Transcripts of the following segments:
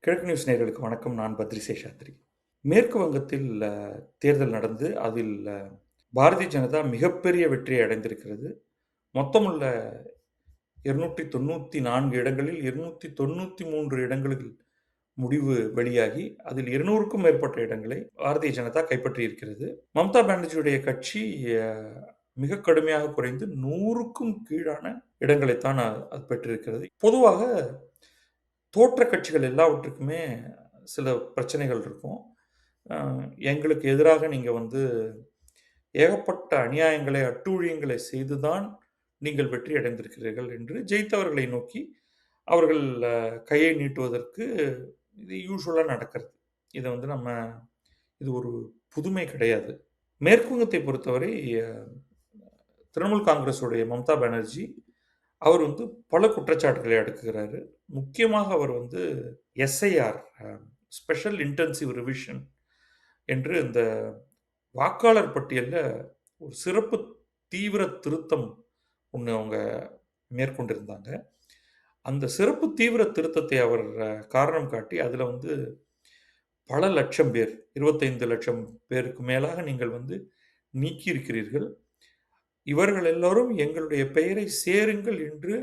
கிழக்கு நியூஸ் நேயர்களுக்கு வணக்கம். நான் பத்ரி சேஷாத்ரி. மேற்கு வங்கத்தில் தேர்தல் நடந்து அதில் பாரதிய ஜனதா மிகப்பெரிய வெற்றியை அடைந்திருக்கிறது. மொத்தமுள்ள 294 இடங்களில் 293 இடங்களில் முடிவு வெளியாகி, அதில் 200க்கும் மேற்பட்ட இடங்களை பாரதிய ஜனதா கைப்பற்றியிருக்கிறது. மம்தா பானர்ஜியுடைய கட்சி அ மிக கடுமையாக குறைந்து 100க்கும் கீழான இடங்களைத்தான் அது பெற்றிருக்கிறது. பொதுவாக தோற்ற கட்சிகள் எல்லாவற்றுக்குமே சில பிரச்சனைகள் இருக்கும். அ எங்களுக்கு எதிராக நீங்க வந்து ஏகப்பட்ட அநியாயங்களை, அட்டூழியங்களை செய்து தான் நீங்கள் வெற்றி அடைந்திருக்கிறீர்கள் என்று ஜெயித்தவர்களை நோக்கி அவர்கள் கையை நீட்டுவதற்கு இது யூசுவலா நடக்கிறது. இத வந்து இது ஒரு புதுமை கிடையாது. மேற்கு வங்கத்தை பொறுத்தவரை அ திரிணாமுல் காங்கிரஸுடைய மம்தா பானர்ஜி, அவர் வந்து பல குற்றச்சாட்டுகளை அடுக்குகிறாரு. முக்கியமாக அவர் வந்து எஸ்ஐஆர் ஸ்பெஷல் இன்டென்சிவ் ரிவிஷன் என்று இந்த வாக்காளர் பட்டியல்ல ஒரு சிறப்பு தீவிர திருத்தம் ஒண்ணு அவங்க மேற்கொண்டிருந்தாங்க. அந்த சிறப்பு தீவிர திருத்தத்தை அவர் காரணம் காட்டி, அதில வந்து பல லட்சம் பேர், 25,00,000 பேருக்கு மேலாக நீங்கள் வந்து நீக்கியிருக்கிறீர்கள். இவர்கள் எல்லோரும் எங்களுடைய பெயரை சேருங்கள் என்று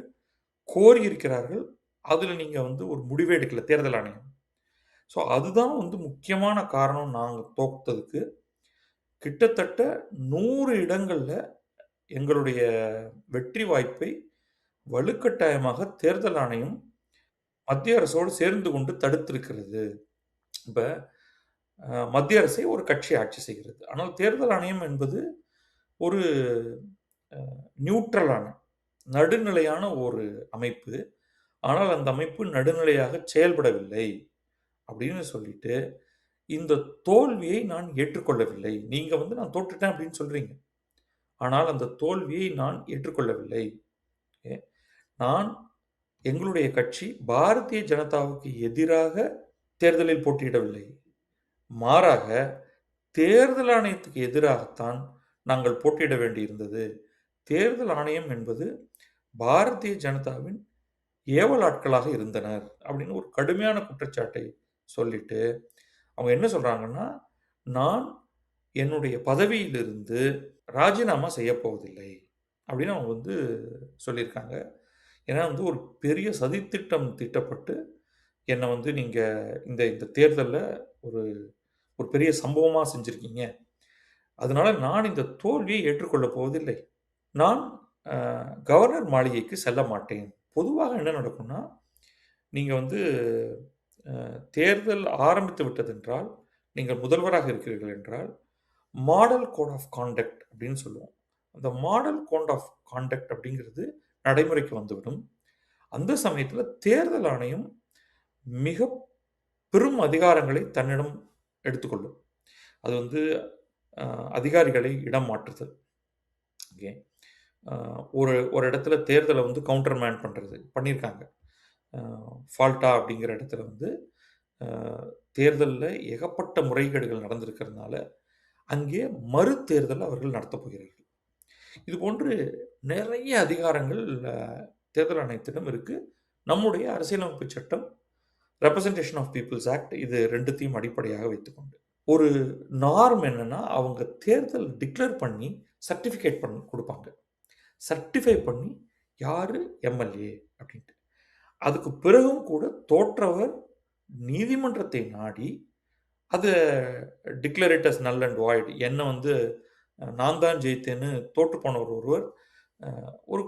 கோரியிருக்கிறார்கள். அதில நீங்க வந்து ஒரு முடிவே எடுக்கல தேர்தல் ஆணையம். அதுதான் வந்து முக்கியமான காரணம் நாங்க தோத்ததுக்கு. கிட்டத்தட்ட 100 இடங்கள்ல எங்களுடைய வெற்றி வாய்ப்பை வலுக்கட்டாயமாக தேர்தல் ஆணையம் மத்திய அரசோடு சேர்ந்து கொண்டு தடுத்திருக்கிறது. இப்ப மத்திய அரசை ஒரு கட்சி ஆட்சி செய்கிறது. ஆனால் தேர்தல் ஆணையம் என்பது ஒரு அ நியூட்ரலான, நடுநிலையான ஒரு அமைப்பு. ஆனால் அந்த அமைப்பு நடுநிலையாக செயல்படவில்லை அப்படின்னு சொல்லிட்டு, இந்த தோல்வியை நான் ஏற்றுக்கொள்ளவில்லை. நீங்க வந்து நான் தோற்றுட்டேன் அப்படின்னு சொல்றீங்க. ஆனால் அந்த தோல்வியை நான் ஏற்றுக்கொள்ளவில்லை. ஓகே. நான் எங்களுடைய கட்சி பாரதிய ஜனதாவுக்கு எதிராக தேர்தலில் போட்டியிடவில்லை. மாறாக தேர்தல் ஆணையத்துக்கு எதிராகத்தான் நாங்கள் போட்டியிட வேண்டியிருந்தது. தேர்தல் ஆணையம் என்பது பாரதிய ஜனதாவின் ஏவல் ஆட்களாக இருந்தனர். அப்படின்னு ஒரு கடுமையான குற்றச்சாட்டை சொல்லிட்டு, அவங்க என்ன சொல்றாங்கன்னா, நான் என்னுடைய பதவியிலிருந்து ராஜினாமா செய்யப் போவதில்லை. அப்படின்னு அவங்க வந்து சொல்லியிருக்காங்க. ஏன்னா வந்து ஒரு பெரிய சதித்திட்டம் தீட்டப்பட்டு, என்ன வந்து நீங்க இந்த இந்த தேர்தல்ல ஒரு ஒரு பெரிய சம்பவமா செஞ்சிருக்கீங்க. அதனால நான் இந்த தோல்வியை ஏற்றுக்கொள்ளப் போவதில்லை. நான் அ கவர்னர் மாளிகைக்கு செல்ல மாட்டேன். பொதுவாக என்ன நடக்கும்னா, நீங்க வந்து தேர்தல் ஆரம்பித்து விட்டதென்றால், நீங்கள் முதல்வராக இருக்கிறீர்கள் என்றால், மாடல் கோட் ஆஃப் கான்டக்ட் அப்படின்னு சொல்லுவோம். அந்த மாடல் கோட் ஆஃப் கான்டக்ட் அப்படிங்கிறது நடைமுறைக்கு வந்துவிடும். அந்த சமயத்தில தேர்தல் ஆணையம் மிக பெரும் அதிகாரங்களை தன்னிடம் எடுத்துக்கொள்ளும். அது வந்து அ அதிகாரிகளை இடம் மாற்றுதல். ஓகே. அ ஒரு ஒரு இடத்துல தேர்தல வந்து கவுண்டர் மேன் பண்றது. பண்ணியிருக்காங்க. அ ஃபால்டா அப்படிங்கிற இடத்துல வந்து அ தேர்தல்ல ஏகப்பட்ட முறைகேடுகள் நடந்திருக்கிறதுனால, அங்கே மறுதேர்தல் அவர்கள் நடத்தப் போகிறார்கள். இதுபோன்று நிறைய அதிகாரங்கள் அ தேர்தல் ஆணையத்திடம் இருக்கு. நம்முடைய அரசியலமைப்பு சட்டம், ரெப்ரசன்டேஷன் ஆஃப் பீப்பிள்ஸ் ஆக்ட் இது 2த்தையும் அடிப்படையாக வைத்துக்கொண்டு. ஒரு நார்ம் என்னன்னா, அவங்க தேர்தல் டிக்ளேர் பண்ணி சர்டிஃபிகேட் குடுப்பாங்க. சர்டிஃபை பண்ணி யாரு எம்.எல்.ஏ. அப்படின்ட்டு. அதுக்கு பிறகும் கூட தோற்றவர் நீதிமன்றத்தை நாடி, அத declare it as null and void. என்ன வந்து நான் தான் ஜெயித்தேன்னு தோற்று போனவர் ஒருவர் அ ஒரு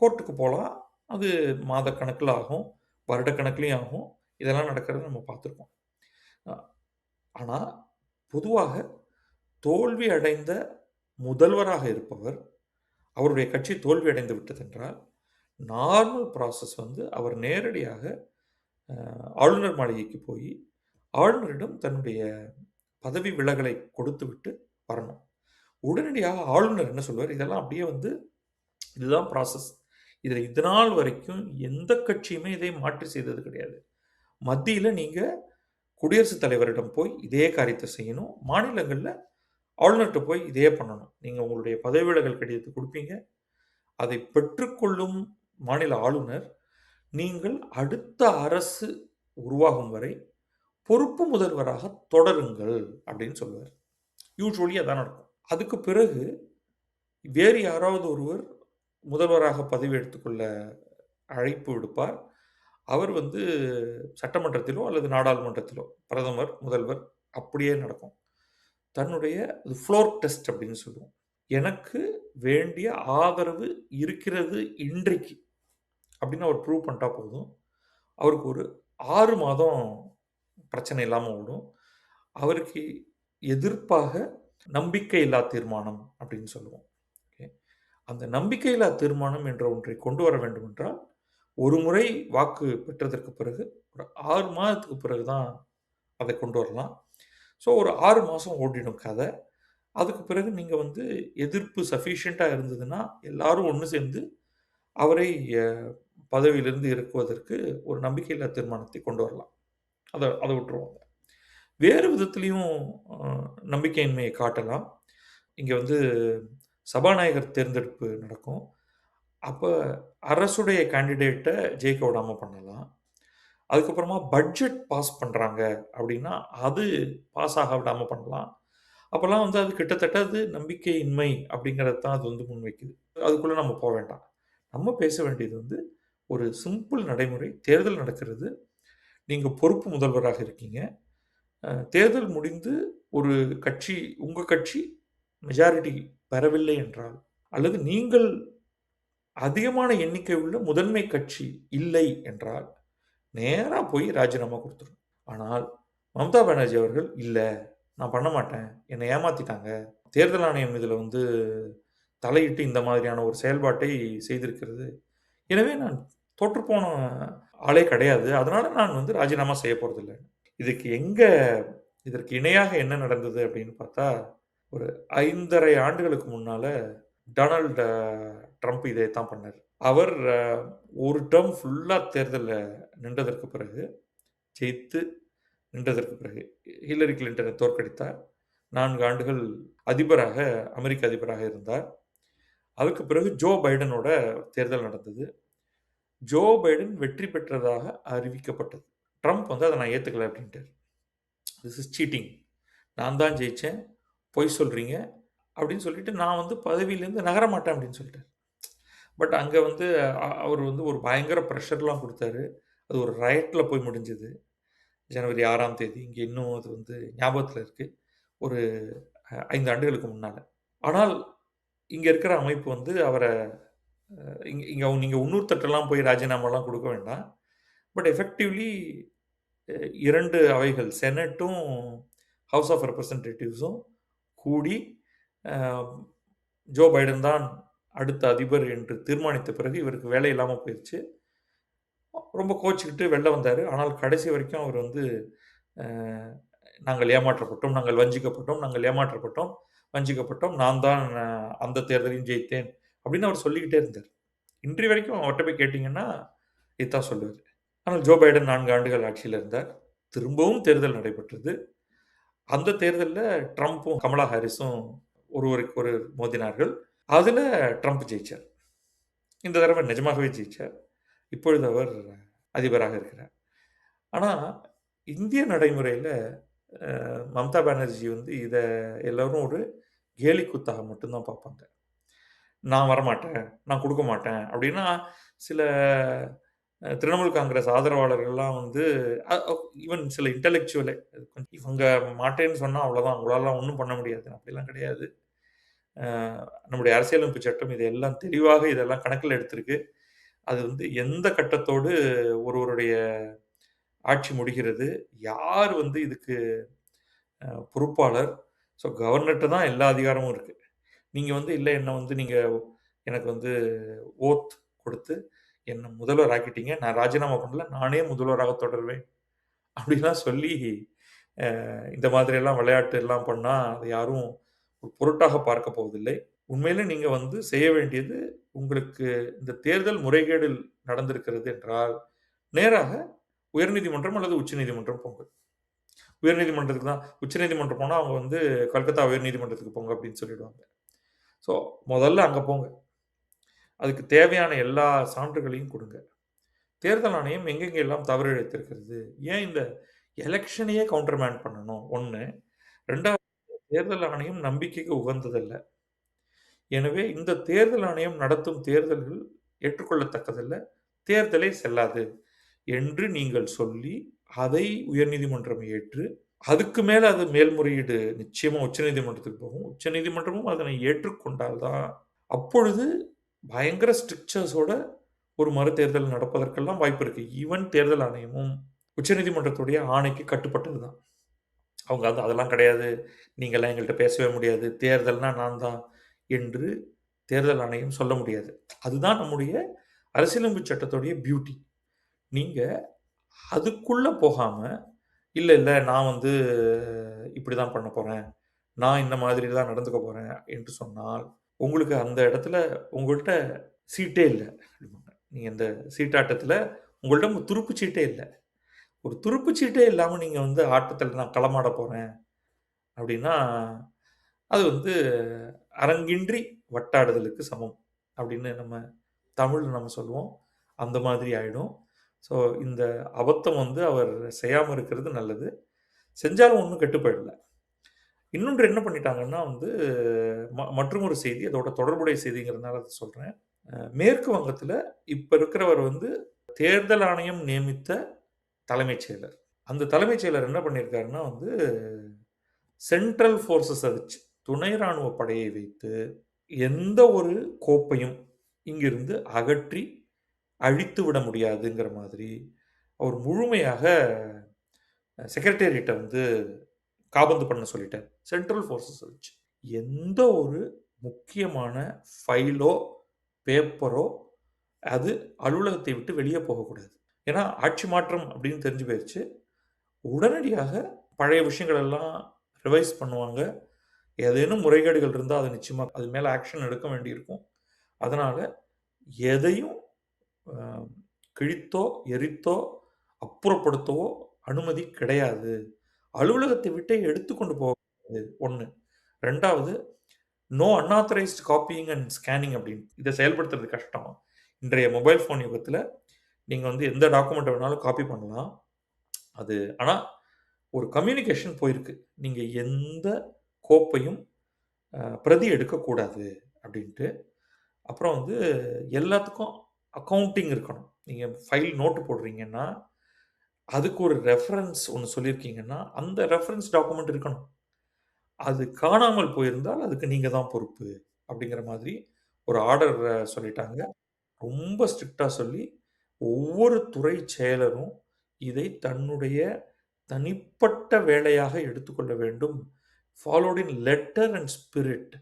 கோர்ட்டுக்கு போலாம். அது மாதக்கணக்கில ஆகும், வருடக்கணக்கிலயும் ஆகும். இதெல்லாம் நடக்கிறத நம்ம பார்த்துருக்கோம். அ ஆனா, பொதுவாக தோல்வி அடைந்த முதல்வராக இருப்பவர், அவருடைய கட்சி தோல்வி அடைந்து விட்டதென்றால், நார்மல் ப்ராசஸ் வந்து அவர் நேரடியாக அ ஆளுநர் மாளிகைக்கு போயி, ஆளுநரிடம் தன்னுடைய பதவி விலகலை கொடுத்துவிட்டு வரணும். உடனடியாக ஆளுநர் என்ன சொல்வார், இதெல்லாம் அப்படியே வந்து இதுதான் ப்ராசஸ். இதுல இதுநாள் வரைக்கும் எந்த கட்சியுமே இதை மாற்றி செய்தது கிடையாது. மத்தியில நீங்க குடியரசுத் தலைவரிடம் போய் இதே காரியத்த செய்யணும். மாநிலங்கள்ல ஆளுநர்ட்ட போய் இதே பண்ணணும். நீங்க உங்களுடைய பதவி விலகல் கடிதத்த குடுப்பீங்க. அதை பெற்றுக்கொள்ளும் மாநில ஆளுநர், நீங்கள் அடுத்த அரசு உருவாகும் வரை பொறுப்பு முதல்வராக தொடருங்கள் அப்படின்னு சொல்லுவார். யூசுவலி அதான் நடக்கும். அதுக்கு பிறகு வேறு யாராவது ஒருவர் முதல்வராக பதவி எடுத்துக்கொள்ள அழைப்பு விடுப்பார். அவர் வந்து சட்டமன்றத்திலோ அல்லது நாடாளுமன்றத்திலோ பிரதமர், முதல்வர் அப்படியே நடக்கும். தன்னுடைய ஃப்ளோர் டெஸ்ட் அப்படின்னு சொல்லுவோம். எனக்கு வேண்டிய ஆதரவு இருக்கிறது இன்றைக்கு அப்படின்னு அவர் ப்ரூவ் பண்ணிட்டா போதும். அவருக்கு ஒரு 6 மாதம் பிரச்சனை இல்லாமல் ஓடும். அவருக்கு எதிர்ப்பாக நம்பிக்கையில்லா தீர்மானம் அப்படின்னு சொல்லுவோம். ஓகே. அந்த நம்பிக்கையில்லா தீர்மானம் என்ற ஒன்றை கொண்டு வர வேண்டும் என்றால், ஒரு முறை வாக்கு பெற்றதற்கு பிறகு ஒரு 6 மாதத்துக்கு பிறகு தான் அதை கொண்டு வரலாம். ஸோ ஒரு 6 மாதம் ஓடிடும் கதை. அதுக்கு பிறகு நீங்கள் வந்து எதிர்ப்பு சஃபிஷியண்ட்டாக இருந்ததுன்னா எல்லாரும் ஒன்று சேர்ந்து அவரை பதவியிலிருந்து இறக்குவதற்கு ஒரு நம்பிக்கையில்லா தீர்மானத்தை கொண்டு வரலாம். அதை விட்டுருவாங்க. வேறு விதத்திலையும் நம்பிக்கையின்மையை காட்டலாம். இங்கே வந்து சபாநாயகர் தேர்ந்தெடுப்பு நடக்கும். அப்போ அரசுடைய கேண்டிடேட்டை ஜெயிக்க விடாமல் பண்ணலாம். அதுக்கப்புறமா பட்ஜெட் பாஸ் பண்ணுறாங்க அப்படின்னா அது பாஸ் ஆக விடாமல் பண்ணலாம். அப்போல்லாம் வந்து அது கிட்டத்தட்ட அது நம்பிக்கையின்மை அப்படிங்கிறது தான் அது வந்து முன்வைக்குது. அதுக்குள்ளே நம்ம போக வேண்டாம். நம்ம பேச வேண்டியது வந்து ஒரு சிம்பிள் நடைமுறை. தேர்தல் நடக்கிறது. நீங்கள் பொறுப்பு முதல்வராக இருக்கீங்க. தேர்தல் முடிந்து ஒரு கட்சி உங்கள் கட்சி மெஜாரிட்டி பெறவில்லை என்றால் அல்லது நீங்கள் அதிகமான எண்ணிக்கை உள்ள முதன்மை கட்சி இல்லை என்றால் நேராக போய் ராஜினாமா கொடுத்துரும். ஆனால் மம்தா பானர்ஜி அவர்கள் இல்லை, நான் பண்ண மாட்டேன், என்னை ஏமாத்திட்டாங்க, தேர்தல் ஆணையம் இதில் வந்து தலையிட்டு இந்த மாதிரியான ஒரு செயல்பாட்டை செய்திருக்கிறது, எனவே நான் தோற்றுப்போன ஆளே கிடையாது, அதனால நான் வந்து ராஜினாமா செய்ய போகிறதில்லை. இதற்கு இணையாக என்ன நடந்தது அப்படின்னு பார்த்தா, ஒரு 5½ ஆண்டுகளுக்கு முன்னால டொனால்டு ட்ரம்ப் இதைத்தான் பண்ணார். அவர் ஒரு டேர்ம் ஃபுல்லாக தேர்தலில் நின்றதற்கு பிறகு, ஜெயித்து நின்றதற்கு பிறகு ஹில்லரி கிளின்டனை தோற்கடித்தார். 4 ஆண்டுகள் அமெரிக்க அதிபராக இருந்தார். அதுக்கு பிறகு ஜோ பைடனோட தேர்தல் நடந்தது. ஜோ பைடன் வெற்றி பெற்றதாக அறிவிக்கப்பட்டது. ட்ரம்ப் வந்து அதை நான் ஏற்றுக்கல அப்படின்ட்டார். திஸ் இஸ் சீட்டிங், நான் தான் ஜெயித்தேன், பொய் சொல்கிறீங்க அப்படின்னு சொல்லிட்டு நான் வந்து பதவியிலேருந்து நகர மாட்டேன் அப்படின்னு சொல்லிட்டார். பட் அங்கே வந்து அவர் வந்து ஒரு பயங்கர ப்ரெஷர்லாம் கொடுத்தாரு. அது ஒரு ரயட்டில் போய் முடிஞ்சது. ஜனவரி 6ஆம் தேதி. இங்கே இன்னும் அது வந்து ஞாபகத்தில் இருக்குது. ஒரு 5 ஆண்டுகளுக்கு முன்னால். ஆனால் இங்கே இருக்கிற அமைப்பு வந்து அவரை இங்கே நீங்கள் இன்னொருத்தட்டெல்லாம் போய் ராஜினாமாலாம் கொடுக்க வேண்டாம். பட் எஃபெக்டிவ்லி 2 அவைகள் செனட்டும் ஹவுஸ் ஆஃப் ரெப்ரசன்டேட்டிவ்ஸும் கூடி ஜோ பைடன் தான் அடுத்த அதிபர் என்று தீர்மானித்த பிறகு இவருக்கு வேலை இல்லாமல் போயிடுச்சு. ரொம்ப கோச்சிக்கிட்டு வெளில வந்தார். ஆனால் கடைசி வரைக்கும் அவர் வந்து நாங்கள் ஏமாற்றப்பட்டோம், நாங்கள் வஞ்சிக்கப்பட்டோம், நாங்கள் ஏமாற்றப்பட்டோம், வஞ்சிக்கப்பட்டோம், நான் தான் அந்த தேர்தலையும் ஜெயித்தேன் அப்படின்னு அவர் சொல்லிக்கிட்டே இருந்தார். இன்றைய வரைக்கும் அவர்கிட்ட போய் கேட்டிங்கன்னா இதுதான் சொல்லுவார். ஆனால் ஜோ பைடன் 4 ஆண்டுகள் ஆட்சியில் இருந்தார். திரும்பவும் தேர்தல் நடைபெற்றது. அந்த தேர்தலில் ட்ரம்ப்பும் கமலா ஹாரிஸும் ஒருவருக்கு ஒரு மோதினார்கள். அதில் ட்ரம்ப் ஜெயிச்சார். இந்த தடவை நிஜமாகவே ஜெயிச்சார். இப்பொழுது அவர் அதிபராக இருக்கிறார். ஆனால் இந்திய நடைமுறையில் மம்தா பானர்ஜி வந்து இதை எல்லோரும் ஒரு கேலி கூத்தாக மட்டும்தான் பார்ப்பாங்க. நான் வரமாட்டேன், நான் கொடுக்க மாட்டேன் அப்படின்னா சில திரிணாமுல் காங்கிரஸ் ஆதரவாளர்கள்லாம் வந்து ஈவன் சில இன்டலெக்சுவலே இவங்க மாட்டேன்னு சொன்னால் அவ்வளோதான், அவங்களாலாம் ஒன்றும் பண்ண முடியாது, அப்படிலாம் கிடையாது. நம்முடைய அரசியலமைப்பு சட்டம் இதெல்லாம் தெளிவாக இதெல்லாம் கணக்கில் எடுத்திருக்கு. அது வந்து எந்த கட்டத்தோடு ஒருவருடைய ஆட்சி முடிகிறது, யார் வந்து இதுக்கு பொறுப்பாளர், ஸோ கவர்னர்கிட்ட தான் எல்லா அதிகாரமும் இருக்குது. நீங்கள் வந்து இல்லை என்னை வந்து நீங்கள் எனக்கு வந்து ஓத் கொடுத்து என்னை முதல்வர் ஆக்கிட்டீங்க, நான் ராஜினாமா பண்ணல, நானே முதல்வராக தொடருவேன் அப்படிலாம் சொல்லி இந்த மாதிரியெல்லாம் விளையாட்டு எல்லாம் பண்ணால் அதை யாரும் ஒரு பொருட்டாக பார்க்க போவதில்லை. உண்மையிலே நீங்கள் வந்து செய்ய வேண்டியது, உங்களுக்கு இந்த தேர்தல் முறைகேடில் நடந்திருக்கிறது என்றால் நேராக உயர்நீதிமன்றம் அல்லது உச்சநீதிமன்றம் போங்க. உயர்நீதிமன்றத்துக்கு தான், உச்சநீதிமன்றம் போனால் அவங்க வந்து கல்கத்தா உயர்நீதிமன்றத்துக்கு போங்க அப்படின்னு சொல்லிடுவாங்க. ஸோ முதல்ல அங்கே போங்க. அதுக்கு தேவையான எல்லா சான்றுகளையும் கொடுங்க. தேர்தல் ஆணையம் எங்கெங்கே எல்லாம் தவறு இழைத்திருக்கிறது, ஏன் இந்த எலக்ஷனையே கவுண்டர் பண்ணணும் 1. 2வது தேர்தல் ஆணையம் நம்பிக்கைக்கு உகந்ததல்ல. எனவே இந்த தேர்தல் ஆணையம் நடத்தும் தேர்தல்கள் ஏற்றுக்கொள்ளத்தக்கதல்ல. தேர்தலே செல்லாது என்று நீங்கள் சொல்லி, அதை உயர்நீதிமன்றம் ஏற்று, அதுக்கு மேல அது மேல்முறையீடு நிச்சயமா உச்சநீதிமன்றத்துக்கு போகும். உச்சநீதிமன்றமும் அதனை ஏற்றுக்கொண்டால் தான், அப்பொழுது பயங்கர ஸ்ட்ரிக்சர்ஸோட ஒரு மறுதேர்தல் நடப்பதற்கெல்லாம் வாய்ப்பு இருக்கு. ஈவன் தேர்தல் ஆணையமும் உச்சநீதிமன்றத்துடைய ஆணைக்கு கட்டுப்பட்டது தான். அவங்க அதெல்லாம் கிடையாது. நீங்கலாம் எங்கள்ட்ட பேசவே முடியாது. தேர்தல்னா நான் தான் என்று தேர்தல் ஆணையம் சொல்ல முடியாது. அதுதான் நம்முடைய அரசியலமைப்பு சட்டத்துடைய பியூட்டி. நீங்க அதுக்குள்ள போகாம, இல்ல நான் வந்து இப்படி தான் பண்ண போறேன். நான் இந்த மாதிரி தான் நடந்துக்க போறேன் என்று சொன்னால், உங்களுக்கு அந்த இடத்துல உங்கள்ட்ட சீட்டே இல்ல. நீங்க இந்த சீட்டாட்டத்துல உங்கள்ட்ட துருப்பு சீட்டே இல்ல. ஒரு துருப்பு சீட்டே இல்லாம நீங்க வந்து ஆட்டத்துல நான் களமாட போறேன் அப்படின்னா, அது வந்து அரங்கின்றி வட்டாடுதலுக்கு சமம் அப்படின்னு நம்ம தமிழ்ல நம்ம சொல்லுவோம். அந்த மாதிரி ஆயிடும். ஸோ இந்த அபத்தம் வந்து அவர் செய்யாம இருக்கிறது நல்லது. செஞ்சாலும் ஒண்ணும் கெட்டு போயிடல. இன்னொன்று என்ன பண்ணிட்டாங்கன்னா வந்து, மற்றுமொரு செய்தி, அதோட தொடர்புடைய செய்திங்கிறதுனால அத சொல்றேன். மேற்கு வங்கத்தில இப்ப இருக்கிறவர் வந்து தேர்தல் ஆணையம் நியமித்த தலைமைச் செயலர். அந்த தலைமைச் செயலர் என்ன பண்ணியிருக்காருன்னா வந்து, சென்ட்ரல் ஃபோர்ஸஸ வச்சு, துணை ராணுவ படையை வைத்து, எந்த ஒரு கோப்பையும் இங்கிருந்து அகற்றி அழித்து விட முடியாதுங்கிற மாதிரி, அவர் முழுமையாக செக்ரட்டேரியட்ட வந்து காபந்து பண்ண சொல்லிட்டார். சென்ட்ரல் ஃபோர்ஸஸ வச்சு. எந்த ஒரு முக்கியமான ஃபைலோ, பேப்பரோ அது அலுவலகத்தை விட்டு வெளிய போகக்கூடாது. ஏன்னா, ஆட்சி மாற்றம் அப்படின்னு தெரிஞ்சு போயிருச்சு. உடனடியாக பழைய விஷயங்கள் எல்லாம் ரிவைஸ் பண்ணுவாங்க. ஏதேனும் முறைகேடுகள் இருந்தா, அது நிச்சயமா அது மேல ஆக்ஷன் எடுக்க வேண்டியிருக்கும். அதனால எதையும் அ கிழித்தோ, எரித்தோ, அப்புறப்படுத்தவோ அனுமதி கிடையாது. அலுவலகத்தை விட்டே எடுத்துக்கொண்டு போகக்கூடாது 1. 2வது no unauthorised copying and scanning அப்படின்னு. இத செயல்படுத்துறது கஷ்டம். இன்றைய மொபைல் ஃபோன் யுகத்தில நீங்க வந்து எந்த டாக்குமெண்ட்ட வேணாலும் காப்பி பண்ணலாம். அது ஆனா ஒரு கம்யூனிகேஷன் போயிருக்கு. நீங்க எந்த கோப்பையும் பிரதி எடுக்கக்கூடாது அப்படின்ட்டு. அப்புறம் வந்து எல்லாத்துக்கும் அக்கவுண்டிங் இருக்கணும். நீங்க ஃபைல் நோட்டு போடுறீங்கன்னா, அதுக்கு ஒரு ரெஃபரன்ஸ் ஒண்ணு சொல்லியிருக்கீங்கன்னா, அந்த ரெஃபரன்ஸ் டாக்குமெண்ட் இருக்கணும். அது காணாமல் போயிருந்தால் அதுக்கு நீங்க தான் பொறுப்பு. அப்படிங்கிற மாதிரி ஒரு ஆர்டர் சொல்லிட்டாங்க. ரொம்ப ஸ்ட்ரிக்ட்டா சொல்லி, ஒவ்வொரு துறை செயலரும் இதை தன்னுடைய தனிப்பட்ட வேலையாக எடுத்துக்கொள்ள வேண்டும். Followed in letter and spirit.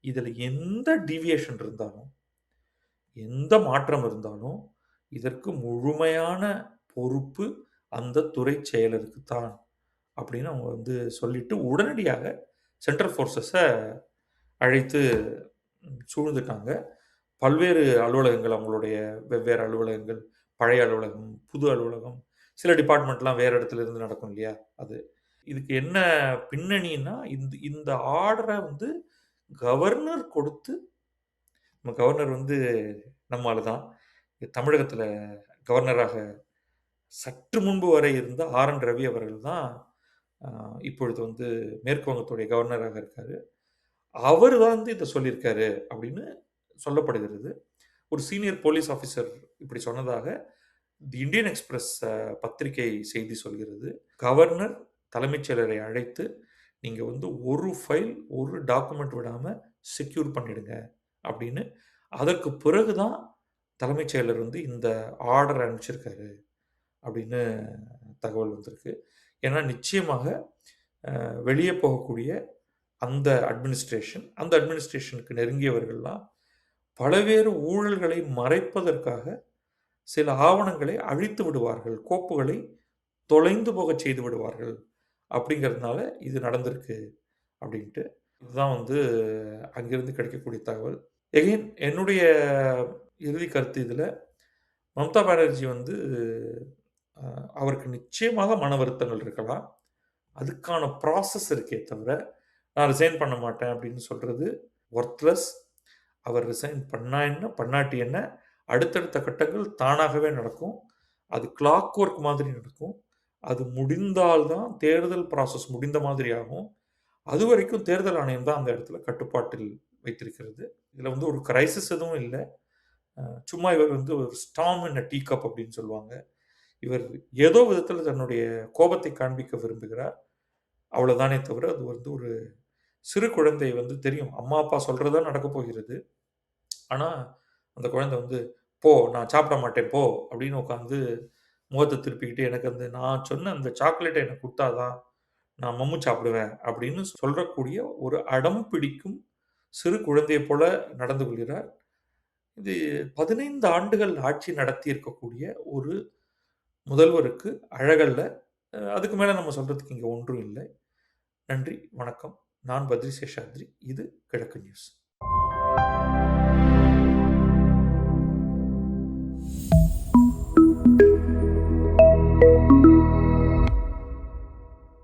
இதில எந்த டீவியேஷன் இருந்தாலும், எந்த மாற்றம் இருந்தாலும், இதற்கு முழுமையான பொறுப்பு அந்த துறை செயலருக்கு தான். அப்படின்னு அவங்க வந்து சொல்லிட்டு, உடனடியாக சென்ட்ரல் ஃபோர்ஸஸ அழைத்து சூழ்ந்துட்டாங்க. பல்வேறு அலுவலகங்கள், அவங்களுடைய வெவ்வேறு அலுவலகங்கள், பழைய அலுவலகம், புது அலுவலகம், சில டிபார்ட்மெண்ட்லாம் வேற இடத்துல இருந்து நடக்கும் இல்லையா? அது. இதுக்கு என்ன பின்னணின்னா, இந்த ஆர்டர வந்து கவர்னர் கொடுத்து நம்ம கவர்னர் வந்து நம்ம ஆளு தான். தமிழகத்தில கவர்னராக சற்று முன்பு வரை இருந்த ஆர்.என். ரவி அவர்கள் தான் அ இப்பொழுது வந்து மேற்கு வங்கத்துடைய கவர்னராக இருக்காரு. அவரு தான் வந்து இத சொல்லியிருக்காரு அப்படின்னு சொல்லப்படுகிறது. ஒரு சீனியர் போலீஸ் ஆஃபிசர் இப்படி சொன்னதாக தி இந்தியன் எக்ஸ்பிரஸ் பத்திரிகை செய்தி சொல்கிறது. கவர்னர் தலைமைச் செயலரை அழைத்து, நீங்க வந்து ஒரு ஃபைல், ஒரு டாக்குமெண்ட் விடாம செக்யூர் பண்ணிடுங்க அப்படின்னு. அதற்கு பிறகு தான் தலைமைச் செயலர் வந்து இந்த ஆர்டர் அனுப்பிச்சிருக்காரு அப்படின்னு தகவல் வந்திருக்கு. ஏன்னா நிச்சயமாக வெளியே போகக்கூடிய அந்த அட்மினிஸ்ட்ரேஷனுக்கு நெருங்கியவர்கள்லாம் பல்வேறு ஊழல்களை மறைப்பதற்காக சில ஆவணங்களை அழித்து விடுவார்கள். கோப்புகளை தொலைந்து போகச் செய்து விடுவார்கள். அப்படிங்கிறதுனால இது நடந்திருக்கு அப்படின்ட்டு. இதுதான் வந்து அங்கிருந்து கிடைக்கக்கூடிய தகவல். எகைன் என்னுடைய இறுதி கருத்து இதுல, மம்தா பானர்ஜி வந்து அ அவருக்கு நிச்சயமாக மன வருத்தங்கள் இருக்கலாம். அதுக்கான ப்ராசஸ் இருக்கே தவிர, நான் ரிசைன் பண்ண மாட்டேன் அப்படின்னு சொல்றது வொர்த்லெஸ். அவர் ரிசைன் பண்ணா என்ன? பண்ணாட்டி என்ன? அடுத்தடுத்த கட்டங்கள் தானாகவே நடக்கும். அது கிளாக் ஒர்க் மாதிரி நடக்கும். அது முடிந்தால் தான் தேர்தல் ப்ராசஸ் முடிந்த மாதிரி ஆகும். அதுவரைக்கும் தேர்தல் ஆணையம் தான் அந்த இடத்துல கட்டுப்பாட்டில் வைத்திருக்கிறது. இதில வந்து ஒரு கிரைசிஸ் எதுவும் இல்ல. சும்மா இவர் வந்து ஒரு ஸ்டார்ம் இன் அ டீ கப் அப்படின்னு சொல்லுவாங்க. இவர் ஏதோ விதத்தில தன்னுடைய கோபத்தை காண்பிக்க விரும்புகிறார். அவ்வளவுதானே தவிர, அது வந்து ஒரு சிறு குழந்தை வந்து தெரியும். அம்மா, அப்பா சொல்றது தான் நடக்கப் போகிறது. ஆனா, அந்த குழந்தை வந்து, "போ! நான் சாப்பிட மாட்டேன் போ!" அப்படின்னு உட்காந்து முகத்த திருப்பிக்கிட்டு, "எனக்கு அந்த நான் சொன்ன அந்த சாக்லேட்ட எனக்கு குடுத்தா தான் நான் மம்மு சாப்பிடுவேன்." அப்படின்னு சொல்லக்கூடிய ஒரு அடம் பிடிக்கும் சிறு குழந்தையைப் போல நடந்து கொள்கிறார். இது 15 ஆண்டுகள் ஆட்சி நடத்தி இருக்கக்கூடிய ஒரு முதல்வருக்கு அழகல்ல. அதுக்கு மேல நம்ம சொல்றதுக்கு இங்க ஒன்றும் இல்லை. நன்றி, வணக்கம். நான் பத்ரி சேஷாத்ரி. இது கிழக்கு நியூஸ்.